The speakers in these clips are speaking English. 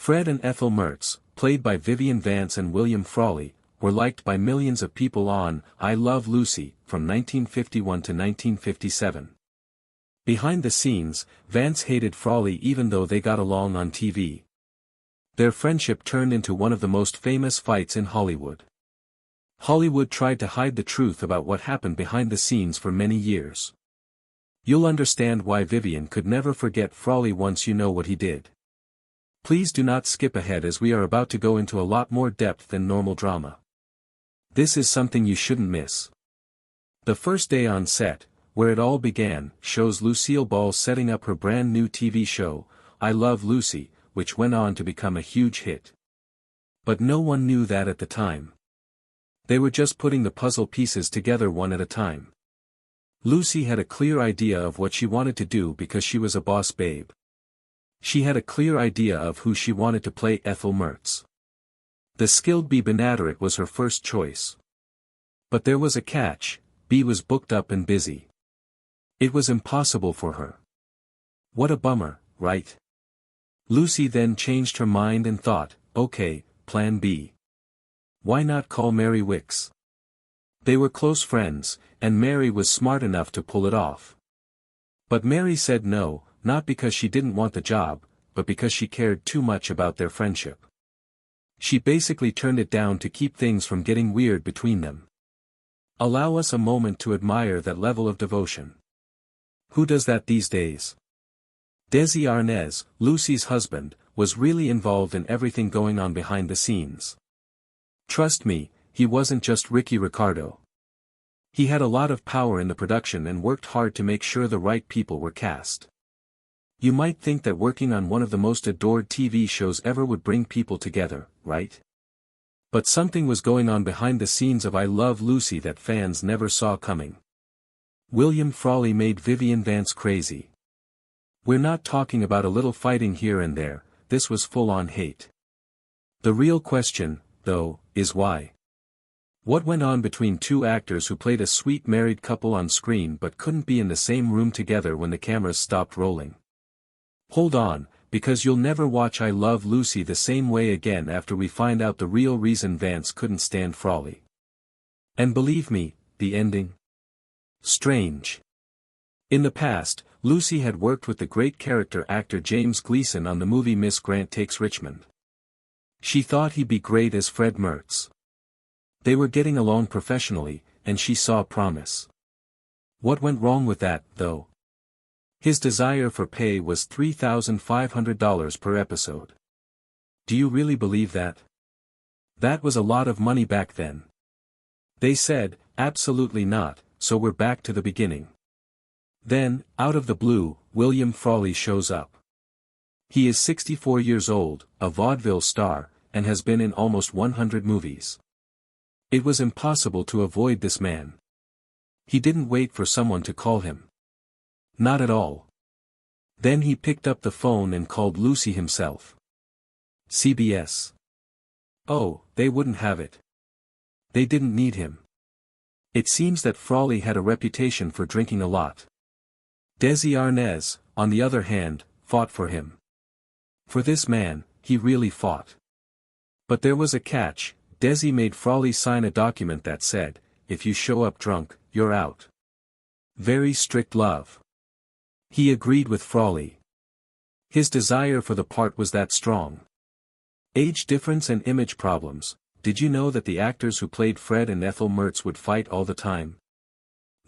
Fred and Ethel Mertz, played by Vivian Vance and William Frawley, were liked by millions of people on I Love Lucy, from 1951 to 1957. Behind the scenes, Vance hated Frawley even though they got along on TV. Their friendship turned into one of the most famous fights in Hollywood. Hollywood tried to hide the truth about what happened behind the scenes for many years. You'll understand why Vivian could never forget Frawley once you know what he did. Please do not skip ahead as we are about to go into a lot more depth than normal drama. This is something you shouldn't miss. The first day on set, where it all began, shows Lucille Ball setting up her brand new TV show, I Love Lucy, which went on to become a huge hit. But no one knew that at the time. They were just putting the puzzle pieces together one at a time. Lucy had a clear idea of what she wanted to do because she was a boss babe. She had a clear idea of who she wanted to play Ethel Mertz. The skilled Bea Benaderet was her first choice. But there was a catch, Bea was booked up and busy. It was impossible for her. What a bummer, right? Lucy then changed her mind and thought, okay, plan B. Why not call Mary Wickes? They were close friends, and Mary was smart enough to pull it off. But Mary said no, not because she didn't want the job, but because she cared too much about their friendship. She basically turned it down to keep things from getting weird between them. Allow us a moment to admire that level of devotion. Who does that these days? Desi Arnaz, Lucy's husband, was really involved in everything going on behind the scenes. Trust me, he wasn't just Ricky Ricardo. He had a lot of power in the production and worked hard to make sure the right people were cast. You might think that working on one of the most adored TV shows ever would bring people together, right? But something was going on behind the scenes of I Love Lucy that fans never saw coming. William Frawley made Vivian Vance crazy. We're not talking about a little fighting here and there, this was full-on hate. The real question, though, is why? What went on between two actors who played a sweet married couple on screen but couldn't be in the same room together when the cameras stopped rolling? Hold on, because you'll never watch I Love Lucy the same way again after we find out the real reason Vance couldn't stand Frawley. And believe me, the ending? Strange. In the past, Lucy had worked with the great character actor James Gleason on the movie Miss Grant Takes Richmond. She thought he'd be great as Fred Mertz. They were getting along professionally, and she saw promise. What went wrong with that, though? His desire for pay was $3,500 per episode. Do you really believe that? That was a lot of money back then. They said, absolutely not, so we're back to the beginning. Then, out of the blue, William Frawley shows up. He is 64 years old, a vaudeville star, and has been in almost 100 movies. It was impossible to avoid this man. He didn't wait for someone to call him. Not at all. Then he picked up the phone and called Lucy himself. CBS. Oh, they wouldn't have it. They didn't need him. It seems that Frawley had a reputation for drinking a lot. Desi Arnaz, on the other hand, fought for him. For this man, he really fought. But there was a catch. Desi made Frawley sign a document that said, if you show up drunk, you're out. Very strict love. He agreed with Frawley. His desire for the part was that strong. Age difference and image problems. Did you know that the actors who played Fred and Ethel Mertz would fight all the time?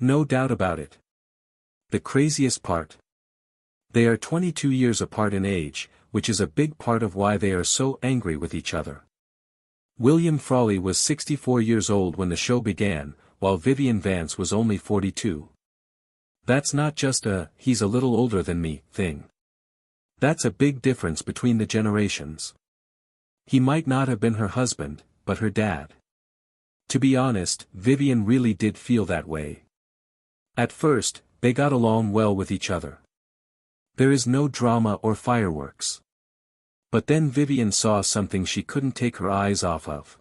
No doubt about it. The craziest part? They are 22 years apart in age, which is a big part of why they are so angry with each other. William Frawley was 64 years old when the show began, while Vivian Vance was only 42. That's not just a, he's a little older than me, thing. That's a big difference between the generations. He might not have been her husband, but her dad. To be honest, Vivian really did feel that way. At first, they got along well with each other. There is no drama or fireworks. But then Vivian saw something she couldn't take her eyes off of.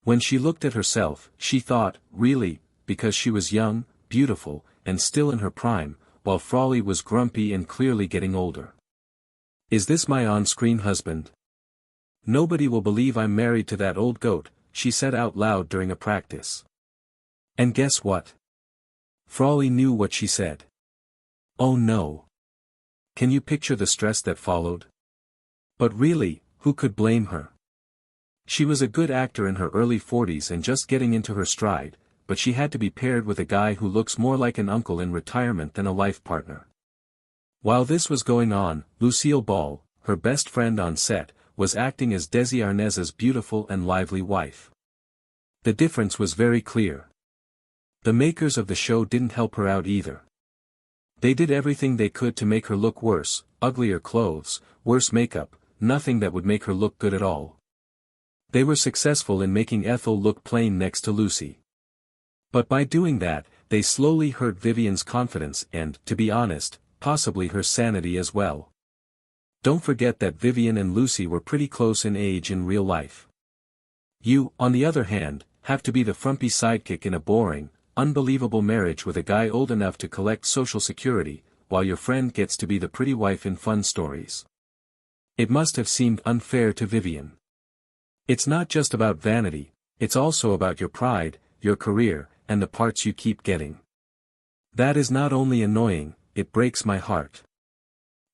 When she looked at herself, she thought, really, because she was young, beautiful, and still in her prime, while Frawley was grumpy and clearly getting older. Is this my on-screen husband? "Nobody will believe I'm married to that old goat," she said out loud during a practice. And guess what? Frawley knew what she said. Oh no. Can you picture the stress that followed? But really, who could blame her? She was a good actor in her early 40s and just getting into her stride, but she had to be paired with a guy who looks more like an uncle in retirement than a life partner. While this was going on, Lucille Ball, her best friend on set, was acting as Desi Arnaz's beautiful and lively wife. The difference was very clear. The makers of the show didn't help her out either. They did everything they could to make her look worse: uglier clothes, worse makeup, nothing that would make her look good at all. They were successful in making Ethel look plain next to Lucy. But by doing that, they slowly hurt Vivian's confidence and, to be honest, possibly her sanity as well. Don't forget that Vivian and Lucy were pretty close in age in real life. You, on the other hand, have to be the frumpy sidekick in a boring, unbelievable marriage with a guy old enough to collect Social Security, while your friend gets to be the pretty wife in fun stories. It must have seemed unfair to Vivian. It's not just about vanity, it's also about your pride, your career, and the parts you keep getting. That is not only annoying, it breaks my heart.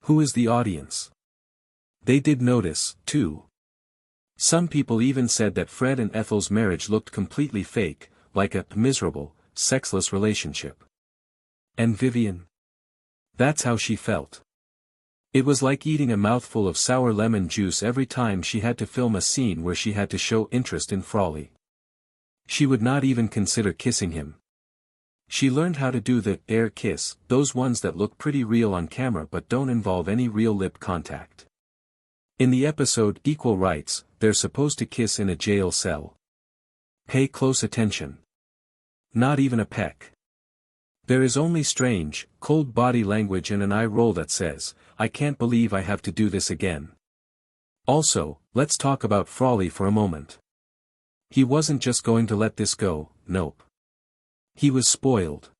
Who is the audience? They did notice, too. Some people even said that Fred and Ethel's marriage looked completely fake, like a miserable, sexless relationship. And Vivian? That's how she felt. It was like eating a mouthful of sour lemon juice every time she had to film a scene where she had to show interest in Frawley. She would not even consider kissing him. She learned how to do the air kiss, those ones that look pretty real on camera but don't involve any real lip contact. In the episode Equal Rights, they're supposed to kiss in a jail cell. Pay close attention. Not even a peck. There is only strange, cold body language and an eye roll that says, "I can't believe I have to do this again." Also, let's talk about Frawley for a moment. He wasn't just going to let this go, nope. He was spoiled.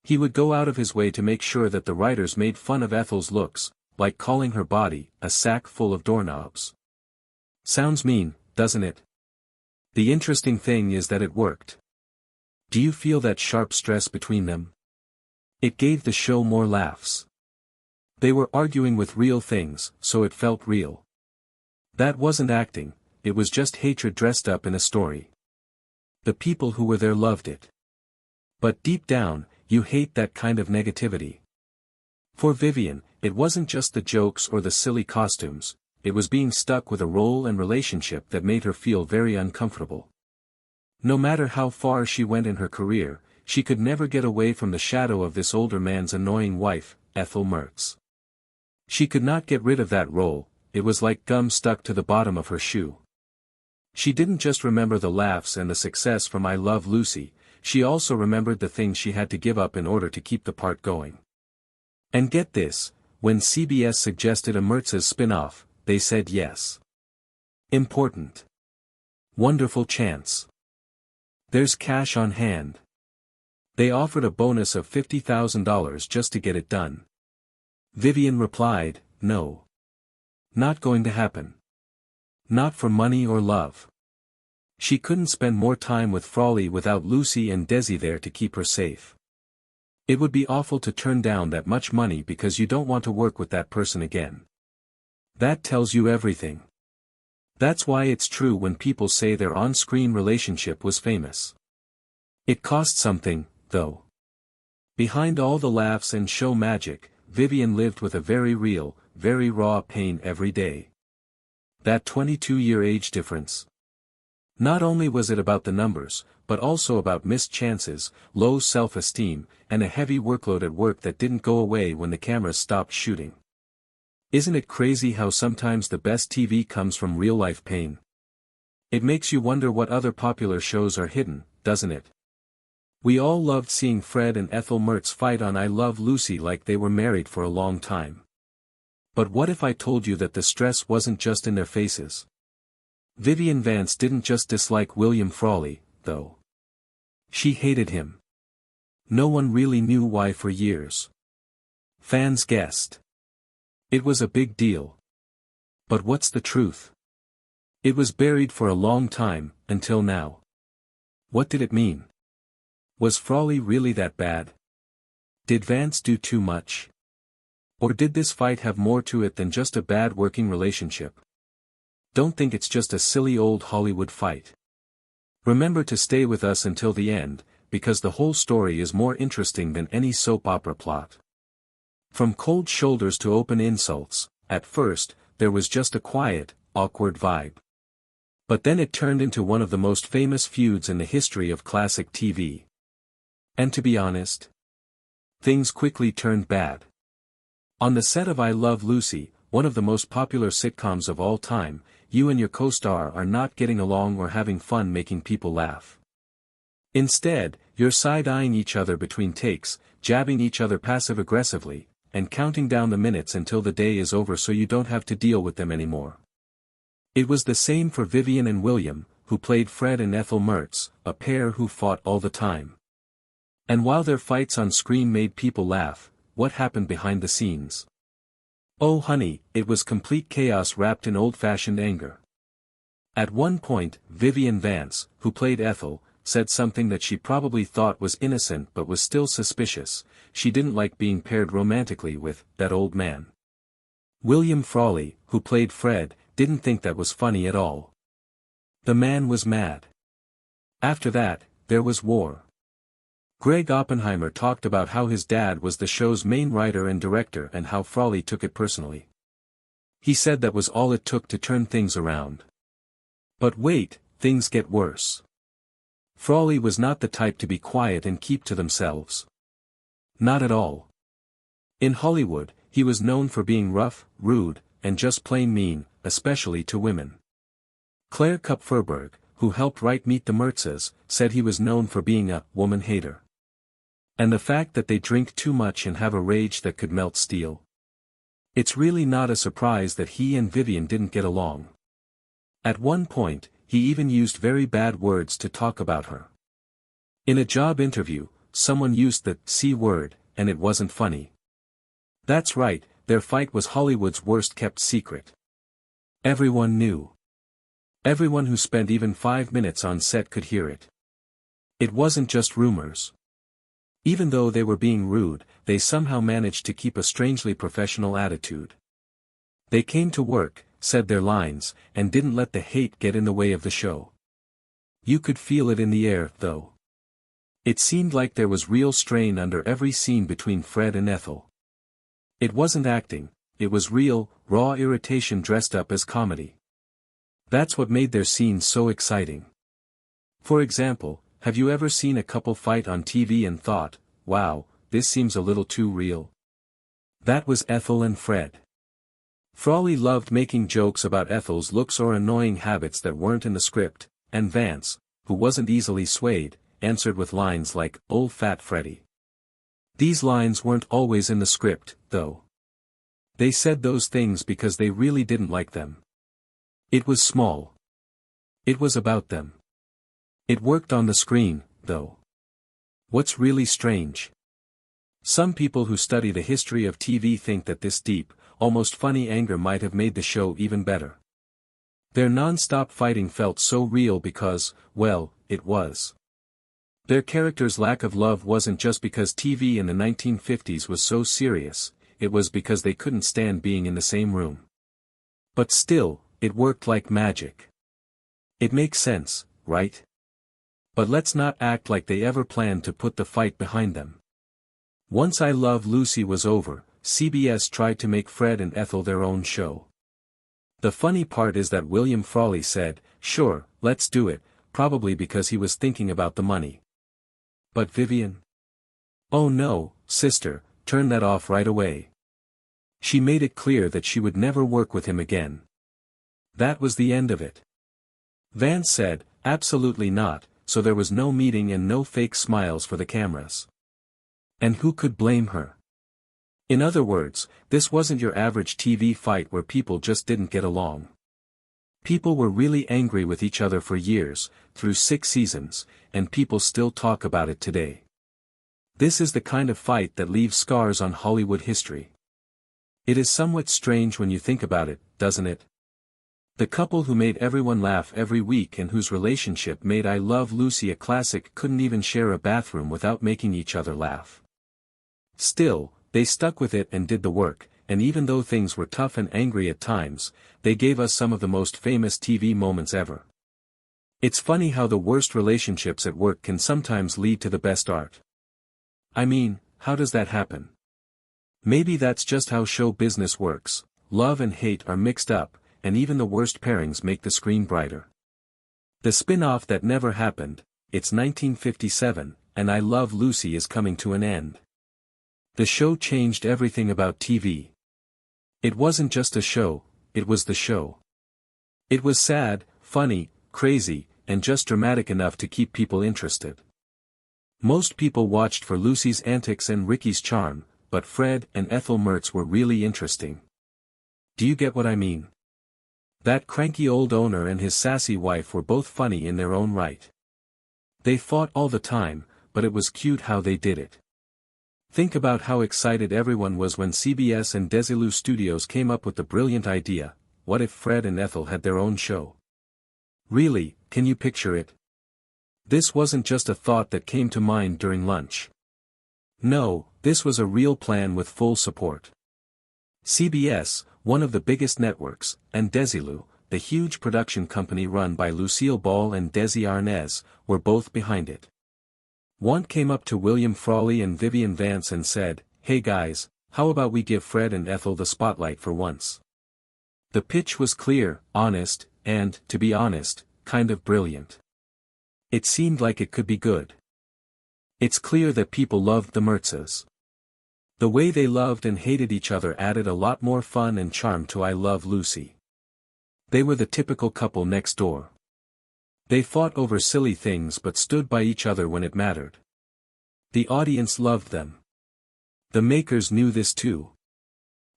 He would go out of his way to make sure that the writers made fun of Ethel's looks, like calling her body a sack full of doorknobs. Sounds mean, doesn't it? The interesting thing is that it worked. Do you feel that sharp stress between them? It gave the show more laughs. They were arguing with real things, so it felt real. That wasn't acting, it was just hatred dressed up in a story. The people who were there loved it. But deep down, you hate that kind of negativity. For Vivian, it wasn't just the jokes or the silly costumes, it was being stuck with a role and relationship that made her feel very uncomfortable. No matter how far she went in her career, she could never get away from the shadow of this older man's annoying wife, Ethel Mertz. She could not get rid of that role, it was like gum stuck to the bottom of her shoe. She didn't just remember the laughs and the success from I Love Lucy, she also remembered the things she had to give up in order to keep the part going. And get this, when CBS suggested a Mertz's spin-off, they said yes. Important. Wonderful chance. There's cash on hand. They offered a bonus of $50,000 just to get it done. Vivian replied, no. Not going to happen. Not for money or love. She couldn't spend more time with Frawley without Lucy and Desi there to keep her safe. It would be awful to turn down that much money because you don't want to work with that person again. That tells you everything. That's why it's true when people say their on-screen relationship was famous. It cost something, though. Behind all the laughs and show magic, Vivian lived with a very real, very raw pain every day. That 22-year age difference. Not only was it about the numbers, but also about missed chances, low self-esteem, and a heavy workload at work that didn't go away when the cameras stopped shooting. Isn't it crazy how sometimes the best TV comes from real-life pain? It makes you wonder what other popular shows are hidden, doesn't it? We all loved seeing Fred and Ethel Mertz fight on I Love Lucy like they were married for a long time. But what if I told you that the stress wasn't just in their faces? Vivian Vance didn't just dislike William Frawley, though. She hated him. No one really knew why for years. Fans guessed. It was a big deal. But what's the truth? It was buried for a long time, until now. What did it mean? Was Frawley really that bad? Did Vance do too much? Or did this fight have more to it than just a bad working relationship? Don't think it's just a silly old Hollywood fight. Remember to stay with us until the end, because the whole story is more interesting than any soap opera plot. From cold shoulders to open insults, at first, there was just a quiet, awkward vibe. But then it turned into one of the most famous feuds in the history of classic TV. And to be honest, things quickly turned bad. On the set of I Love Lucy, one of the most popular sitcoms of all time, you and your co-star are not getting along or having fun making people laugh. Instead, you're side-eyeing each other between takes, jabbing each other passive-aggressively, and counting down the minutes until the day is over so you don't have to deal with them anymore. It was the same for Vivian and William, who played Fred and Ethel Mertz, a pair who fought all the time. And while their fights on screen made people laugh, what happened behind the scenes? Oh honey, it was complete chaos wrapped in old-fashioned anger. At one point, Vivian Vance, who played Ethel, said something that she probably thought was innocent but was still suspicious. She didn't like being paired romantically with that old man. William Frawley, who played Fred, didn't think that was funny at all. The man was mad. After that, there was war. Greg Oppenheimer talked about how his dad was the show's main writer and director and how Frawley took it personally. He said that was all it took to turn things around. But wait, things get worse. Frawley was not the type to be quiet and keep to themselves. Not at all. In Hollywood, he was known for being rough, rude, and just plain mean, especially to women. Claire Kupferberg, who helped write Meet the Mertzes, said he was known for being a woman hater. And the fact that they drink too much and have a rage that could melt steel. It's really not a surprise that he and Vivian didn't get along. At one point, he even used very bad words to talk about her. In a job interview, someone used the C word, and it wasn't funny. That's right, their fight was Hollywood's worst-kept secret. Everyone knew. Everyone who spent even 5 minutes on set could hear it. It wasn't just rumors. Even though they were being rude, they somehow managed to keep a strangely professional attitude. They came to work, said their lines, and didn't let the hate get in the way of the show. You could feel it in the air, though. It seemed like there was real strain under every scene between Fred and Ethel. It wasn't acting, it was real, raw irritation dressed up as comedy. That's what made their scenes so exciting. For example, have you ever seen a couple fight on TV and thought, wow, this seems a little too real? That was Ethel and Fred. Frawley loved making jokes about Ethel's looks or annoying habits that weren't in the script, and Vance, who wasn't easily swayed, answered with lines like, "Old fat Freddy." These lines weren't always in the script, though. They said those things because they really didn't like them. It was small. It was about them. It worked on the screen, though. What's really strange? Some people who study the history of TV think that this deep, almost funny anger might have made the show even better. Their non-stop fighting felt so real because, well, it was. Their characters' lack of love wasn't just because TV in the 1950s was so serious, it was because they couldn't stand being in the same room. But still, it worked like magic. It makes sense, right? But let's not act like they ever planned to put the fight behind them. Once I Love Lucy was over, CBS tried to make Fred and Ethel their own show. The funny part is that William Frawley said, "Sure, let's do it," probably because he was thinking about the money. But Vivian? Oh no, sister, turn that off right away. She made it clear that she would never work with him again. That was the end of it. Vance said, absolutely not, so there was no meeting and no fake smiles for the cameras. And who could blame her? In other words, this wasn't your average TV fight where people just didn't get along. People were really angry with each other for years, through 6 seasons, and people still talk about it today. This is the kind of fight that leaves scars on Hollywood history. It is somewhat strange when you think about it, doesn't it? The couple who made everyone laugh every week and whose relationship made I Love Lucy a classic couldn't even share a bathroom without making each other laugh. Still, they stuck with it and did the work, and even though things were tough and angry at times, they gave us some of the most famous TV moments ever. It's funny how the worst relationships at work can sometimes lead to the best art. I mean, how does that happen? Maybe that's just how show business works. Love and hate are mixed up, and even the worst pairings make the screen brighter. The spin-off that never happened, it's 1957, and I Love Lucy is coming to an end. The show changed everything about TV. It wasn't just a show, it was the show. It was sad, funny, crazy, and just dramatic enough to keep people interested. Most people watched for Lucy's antics and Ricky's charm, but Fred and Ethel Mertz were really interesting. Do you get what I mean? That cranky old owner and his sassy wife were both funny in their own right. They fought all the time, but it was cute how they did it. Think about how excited everyone was when CBS and Desilu Studios came up with the brilliant idea, what if Fred and Ethel had their own show? Really, can you picture it? This wasn't just a thought that came to mind during lunch. No, this was a real plan with full support. CBS, one of the biggest networks, and Desilu, the huge production company run by Lucille Ball and Desi Arnaz, were both behind it. One came up to William Frawley and Vivian Vance and said, "Hey guys, how about we give Fred and Ethel the spotlight for once?" The pitch was clear, honest, and, to be honest, kind of brilliant. It seemed like it could be good. It's clear that people loved the Mertzes. The way they loved and hated each other added a lot more fun and charm to I Love Lucy. They were the typical couple next door. They fought over silly things but stood by each other when it mattered. The audience loved them. The makers knew this too.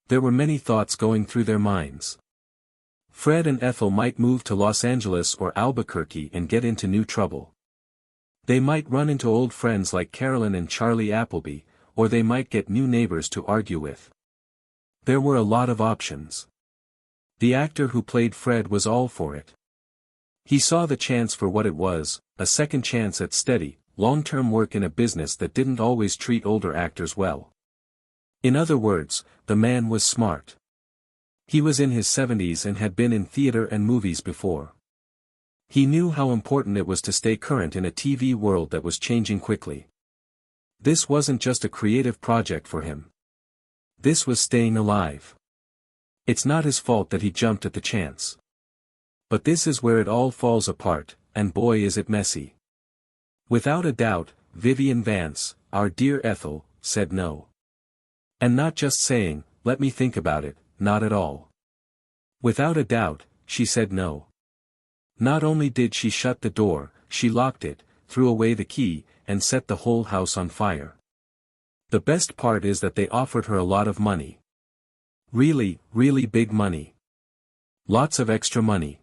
There were many thoughts going through their minds. Fred and Ethel might move to Los Angeles or Albuquerque and get into new trouble. They might run into old friends like Carolyn and Charlie Appleby, or they might get new neighbors to argue with. There were a lot of options. The actor who played Fred was all for it. He saw the chance for what it was, a second chance at steady, long-term work in a business that didn't always treat older actors well. In other words, the man was smart. He was in his 70s and had been in theater and movies before. He knew how important it was to stay current in a TV world that was changing quickly. This wasn't just a creative project for him. This was staying alive. It's not his fault that he jumped at the chance. But this is where it all falls apart, and boy is it messy. Without a doubt, Vivian Vance, our dear Ethel, said no. And not just saying, "Let me think about it," not at all. Without a doubt, she said no. Not only did she shut the door, she locked it, threw away the key, and set the whole house on fire. The best part is that they offered her a lot of money. Really, really big money. Lots of extra money.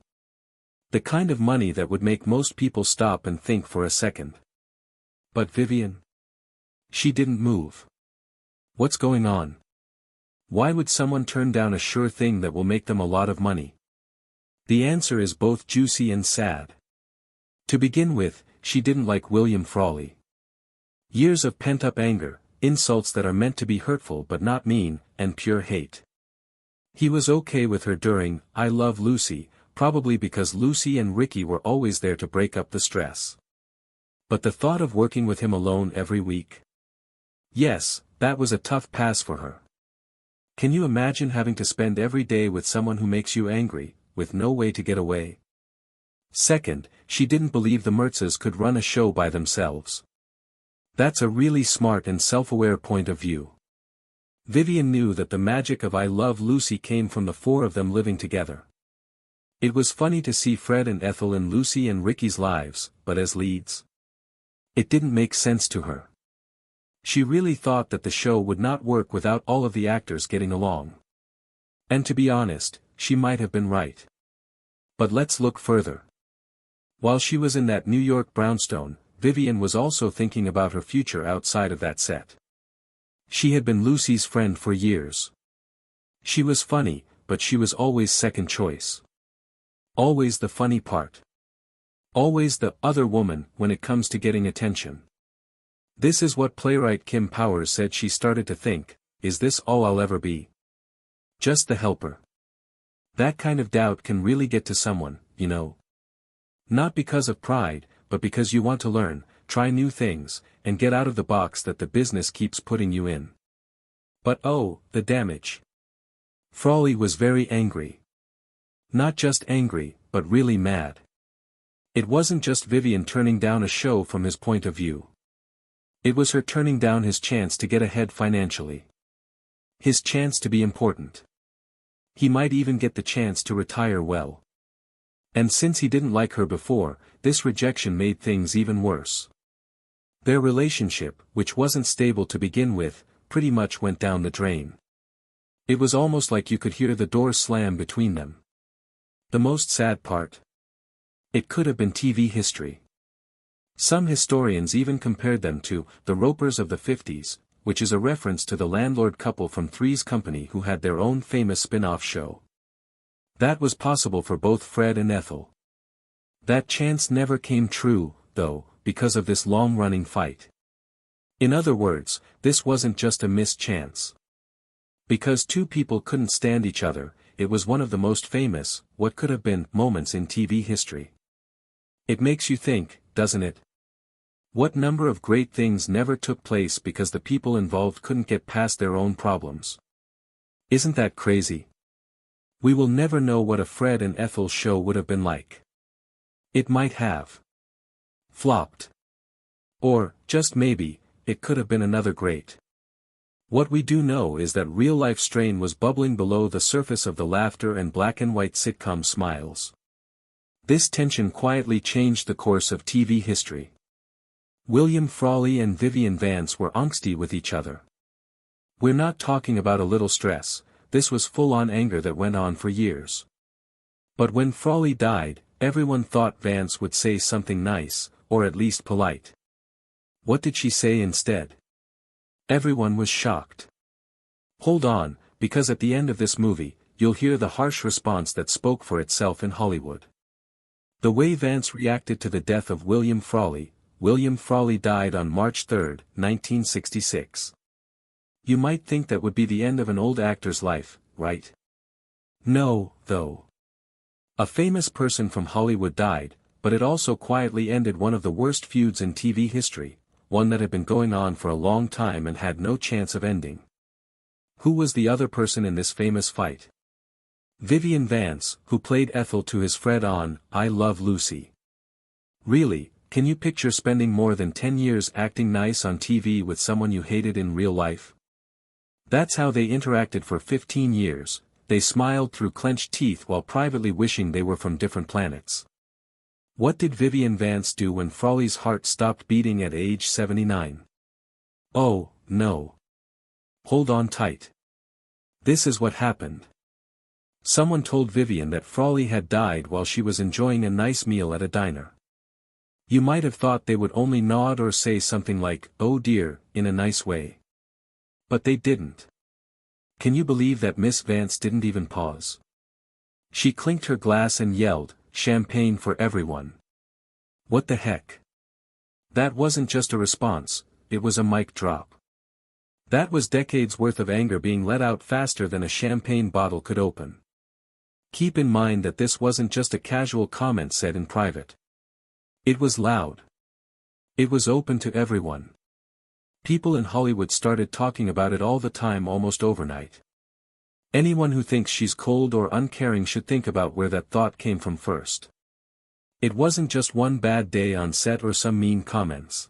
The kind of money that would make most people stop and think for a second. But Vivian? She didn't move. What's going on? Why would someone turn down a sure thing that will make them a lot of money? The answer is both juicy and sad. To begin with, she didn't like William Frawley. Years of pent-up anger, insults that are meant to be hurtful but not mean, and pure hate. He was okay with her during I Love Lucy, probably because Lucy and Ricky were always there to break up the stress. But the thought of working with him alone every week? Yes, that was a tough pass for her. Can you imagine having to spend every day with someone who makes you angry, with no way to get away? Second, she didn't believe the Mertzes could run a show by themselves. That's a really smart and self-aware point of view. Vivian knew that the magic of I Love Lucy came from the four of them living together. It was funny to see Fred and Ethel in Lucy and Ricky's lives, but as leads. It didn't make sense to her. She really thought that the show would not work without all of the actors getting along. And to be honest, she might have been right. But let's look further. While she was in that New York brownstone, Vivian was also thinking about her future outside of that set. She had been Lucy's friend for years. She was funny, but she was always second choice. Always the funny part. Always the other woman when it comes to getting attention. This is what playwright Kim Powers said she started to think, is this all I'll ever be? Just the helper. That kind of doubt can really get to someone, you know. Not because of pride, but because you want to learn, try new things, and get out of the box that the business keeps putting you in. But oh, the damage. Frawley was very angry. Not just angry, but really mad. It wasn't just Vivian turning down a show from his point of view. It was her turning down his chance to get ahead financially. His chance to be important. He might even get the chance to retire well. And since he didn't like her before, this rejection made things even worse. Their relationship, which wasn't stable to begin with, pretty much went down the drain. It was almost like you could hear the doors slam between them. The most sad part? It could have been TV history. Some historians even compared them to the Ropers of the 50s, which is a reference to the landlord couple from Three's Company who had their own famous spin-off show. That was possible for both Fred and Ethel. That chance never came true, though, because of this long-running fight. In other words, this wasn't just a missed chance. Because two people couldn't stand each other, it was one of the most famous, what could have been, moments in TV history. It makes you think, doesn't it? What number of great things never took place because the people involved couldn't get past their own problems? Isn't that crazy? We will never know what a Fred and Ethel show would have been like. It might have flopped. Or, just maybe, it could have been another great. What we do know is that real-life strain was bubbling below the surface of the laughter and black-and-white sitcom smiles. This tension quietly changed the course of TV history. William Frawley and Vivian Vance were angsty with each other. We're not talking about a little stress, this was full-on anger that went on for years. But when Frawley died, everyone thought Vance would say something nice, or at least polite. What did she say instead? Everyone was shocked. Hold on, because at the end of this movie, you'll hear the harsh response that spoke for itself in Hollywood. The way Vance reacted to the death of William Frawley died on March 3, 1966. You might think that would be the end of an old actor's life, right? No, though. A famous person from Hollywood died, but it also quietly ended one of the worst feuds in TV history, one that had been going on for a long time and had no chance of ending. Who was the other person in this famous fight? Vivian Vance, who played Ethel to his Fred on I Love Lucy. Really, can you picture spending more than 10 years acting nice on TV with someone you hated in real life? That's how they interacted for 15 years, they smiled through clenched teeth while privately wishing they were from different planets. What did Vivian Vance do when Frawley's heart stopped beating at age 79? Oh, no. Hold on tight. This is what happened. Someone told Vivian that Frawley had died while she was enjoying a nice meal at a diner. You might have thought they would only nod or say something like, "Oh dear," in a nice way. But they didn't. Can you believe that Miss Vance didn't even pause? She clinked her glass and yelled, "Champagne for everyone." What the heck? That wasn't just a response, it was a mic drop. That was decades worth of anger being let out faster than a champagne bottle could open. Keep in mind that this wasn't just a casual comment said in private. It was loud. It was open to everyone. People in Hollywood started talking about it all the time almost overnight. Anyone who thinks she's cold or uncaring should think about where that thought came from first. It wasn't just one bad day on set or some mean comments.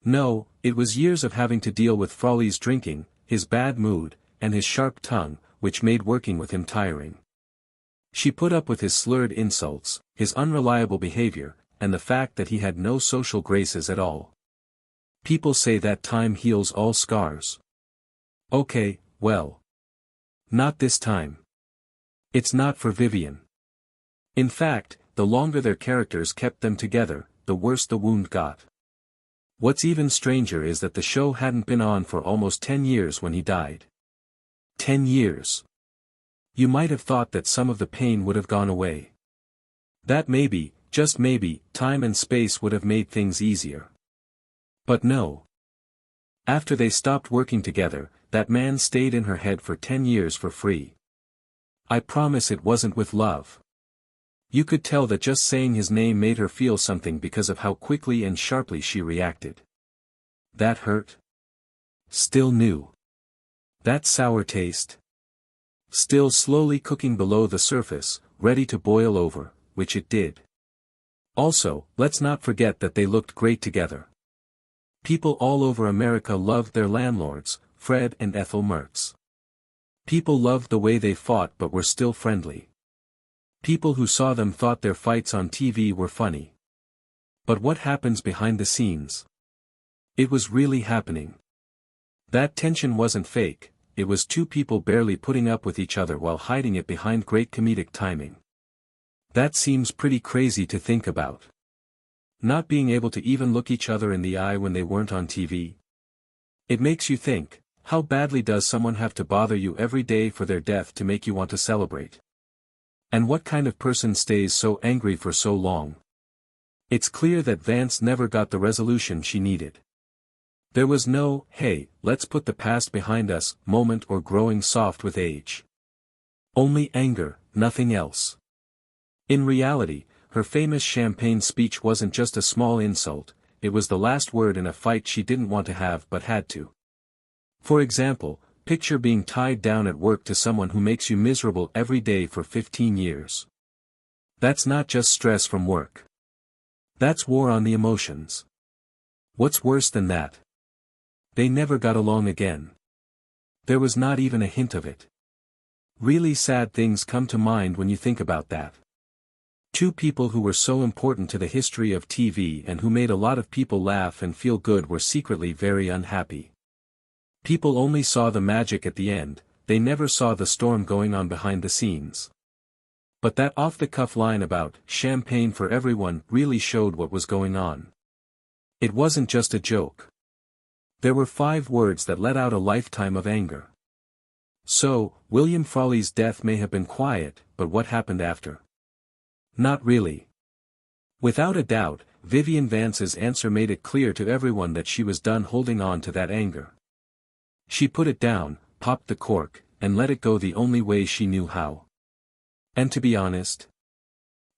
No, it was years of having to deal with Frawley's drinking, his bad mood, and his sharp tongue, which made working with him tiring. She put up with his slurred insults, his unreliable behavior, and the fact that he had no social graces at all. People say that time heals all scars. Okay, well. Not this time. It's not for Vivian. In fact, the longer their characters kept them together, the worse the wound got. What's even stranger is that the show hadn't been on for almost 10 years when he died. 10 years. You might have thought that some of the pain would have gone away. That maybe, just maybe, time and space would have made things easier. But no. After they stopped working together, that man stayed in her head for 10 years for free. I promise it wasn't with love. You could tell that just saying his name made her feel something because of how quickly and sharply she reacted. That hurt? Still new. That sour taste? Still slowly cooking below the surface, ready to boil over, which it did. Also, let's not forget that they looked great together. People all over America loved their landlords, Fred and Ethel Mertz. People loved the way they fought but were still friendly. People who saw them thought their fights on TV were funny. But what happens behind the scenes? It was really happening. That tension wasn't fake, it was two people barely putting up with each other while hiding it behind great comedic timing. That seems pretty crazy to think about. Not being able to even look each other in the eye when they weren't on TV. It makes you think, how badly does someone have to bother you every day for their death to make you want to celebrate? And what kind of person stays so angry for so long? It's clear that Vance never got the resolution she needed. There was no, hey, let's put the past behind us, moment or growing soft with age. Only anger, nothing else. In reality, her famous champagne speech wasn't just a small insult, it was the last word in a fight she didn't want to have but had to. For example, picture being tied down at work to someone who makes you miserable every day for 15 years. That's not just stress from work. That's war on the emotions. What's worse than that? They never got along again. There was not even a hint of it. Really sad things come to mind when you think about that. Two people who were so important to the history of TV and who made a lot of people laugh and feel good were secretly very unhappy. People only saw the magic at the end, they never saw the storm going on behind the scenes. But that off-the-cuff line about champagne for everyone really showed what was going on. It wasn't just a joke. There were 5 words that let out a lifetime of anger. So, William Frawley's death may have been quiet, but what happened after? Not really. Without a doubt, Vivian Vance's answer made it clear to everyone that she was done holding on to that anger. She put it down, popped the cork, and let it go the only way she knew how. And to be honest,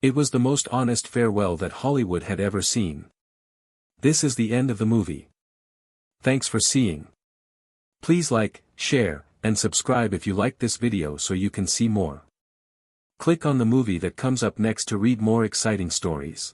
it was the most honest farewell that Hollywood had ever seen. This is the end of the movie. Thanks for seeing. Please like, share, and subscribe if you liked this video so you can see more. Click on the movie that comes up next to read more exciting stories.